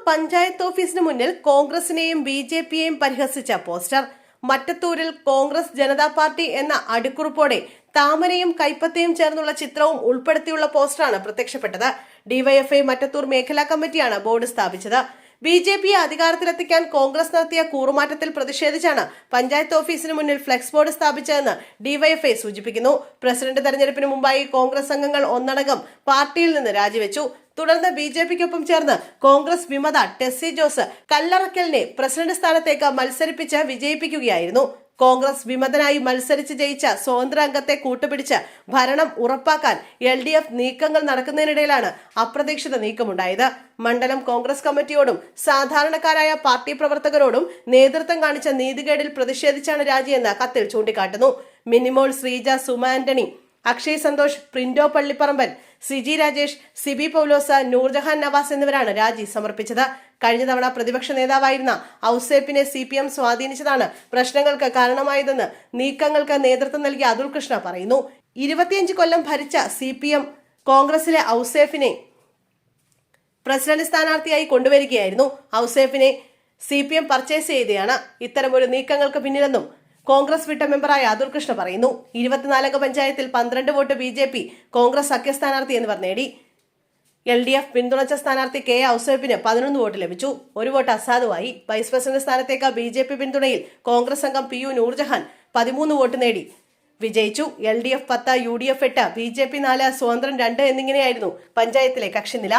പഞ്ചായത്ത് ഓഫീസിന് മുന്നിൽ കോൺഗ്രസിനെയും ബി.ജെ.പിയെയും പരിഹസിച്ച poster. മറ്റത്തൂരിൽ Congress Janata party എന്ന അടിക്കുറിപ്പോടെ താമരയും കൈപ്പത്തിയും ചേർന്നുള്ള ചിത്രവും ഉൾപ്പെടുത്തിയുള്ള പോസ്റ്ററാണ് പ്രത്യക്ഷപ്പെട്ടത്. ഡിവൈഎഫ്ഐ മറ്റത്തൂർ മേഖലാ കമ്മിറ്റിയാണ് ബോർഡ് സ്ഥാപിച്ചത്. ബി.ജെ.പിയെ അധികാരത്തിലെത്തിക്കാൻ കോൺഗ്രസ് നടത്തിയ കൂറുമാറ്റത്തിൽ പ്രതിഷേധിച്ചാണ് പഞ്ചായത്ത് ഓഫീസിന് മുന്നിൽ ഫ്ലെക്സ് ബോർഡ് സ്ഥാപിച്ചതെന്ന് ഡിവൈഎഫ്ഐ സൂചിപ്പിക്കുന്നു. പ്രസിഡന്റ് തെരഞ്ഞെടുപ്പിന് മുമ്പായി കോൺഗ്രസ് അംഗങ്ങൾ ഒന്നടങ്കം പാർട്ടിയിൽ നിന്ന് രാജിവെച്ചു. തുടർന്ന് ബി.ജെ.പിക്കൊപ്പം ചേർന്ന് കോൺഗ്രസ് വിമത ടെസ്സി ജോസ് കല്ലറക്കലിനെ പ്രസിഡന്റ് സ്ഥാനത്തേക്ക് മത്സരിപ്പിച്ച് വിജയിപ്പിക്കുകയായിരുന്നു. കോൺഗ്രസ് വിമതനായി മത്സരിച്ച് ജയിച്ച സ്വതന്ത്ര അംഗത്തെ കൂട്ടുപിടിച്ച് ഭരണം ഉറപ്പാക്കാൻ LDF നീക്കങ്ങൾ നടക്കുന്നതിനിടയിലാണ് അപ്രതീക്ഷിത നീക്കമുണ്ടായത്. മണ്ഡലം കോൺഗ്രസ് കമ്മിറ്റിയോടും സാധാരണക്കാരായ പാർട്ടി പ്രവർത്തകരോടും നേതൃത്വം കാണിച്ച നീതികേടിൽ പ്രതിഷേധിച്ചാണ് രാജിയെന്ന് കത്തിൽ ചൂണ്ടിക്കാട്ടുന്നു. മിനിമോൾ ശ്രീജ, സുമ ആന്റണി, അക്ഷയ് സന്തോഷ്, പ്രിന്റോ പള്ളിപ്പറമ്പൻ, സിജി രാജേഷ്, സിബി പൗലോസ്, നൂർജഹാൻ നവാസ് എന്നിവരാണ് രാജി സമർപ്പിച്ചത്. കഴിഞ്ഞ തവണ പ്രതിപക്ഷ നേതാവായിരുന്ന ഔസേപ്പിനെ CPM സ്വാധീനിച്ചതാണ് പ്രശ്നങ്ങൾക്ക് കാരണമായതെന്ന് നീക്കങ്ങൾക്ക് നേതൃത്വം നൽകിയ അതുൽ കൃഷ്ണ പറയുന്നു. 25 കൊല്ലം ഭരിച്ച CPM കോൺഗ്രസിലെ ഔസേഫിനെ പ്രസിഡന്റ് സ്ഥാനാർത്ഥിയായി കൊണ്ടുവരികയായിരുന്നു. ഔസേഫിനെ CPM പർച്ചേസ് ചെയ്തെയാണ് ഇത്തരമൊരു നീക്കങ്ങൾക്ക് പിന്നിലെന്നും കോൺഗ്രസ് വിട്ട മെമ്പറായ അതുൽ കൃഷ്ണ പറയുന്നു. 24 അംഗ പഞ്ചായത്തിൽ 12 വോട്ട് BJP കോൺഗ്രസ് സഖ്യ സ്ഥാനാർത്ഥി എന്നിവർ നേടി. LDF പിന്തുണച്ച സ്ഥാനാർത്ഥി K. ഔസേപ്പിന് 11 വോട്ട് ലഭിച്ചു. 1 വോട്ട് അസാധുവായി. വൈസ് പ്രസിഡന്റ് സ്ഥാനത്തേക്ക് BJP പിന്തുണയിൽ കോൺഗ്രസ് അംഗം PU നൂർജഹാൻ 13 വോട്ട് നേടി വിജയിച്ചു. LDF 10, UDF 8, BJP 4, സ്വതന്ത്രൻ 2 എന്നിങ്ങനെയായിരുന്നു പഞ്ചായത്തിലെ കക്ഷിനില.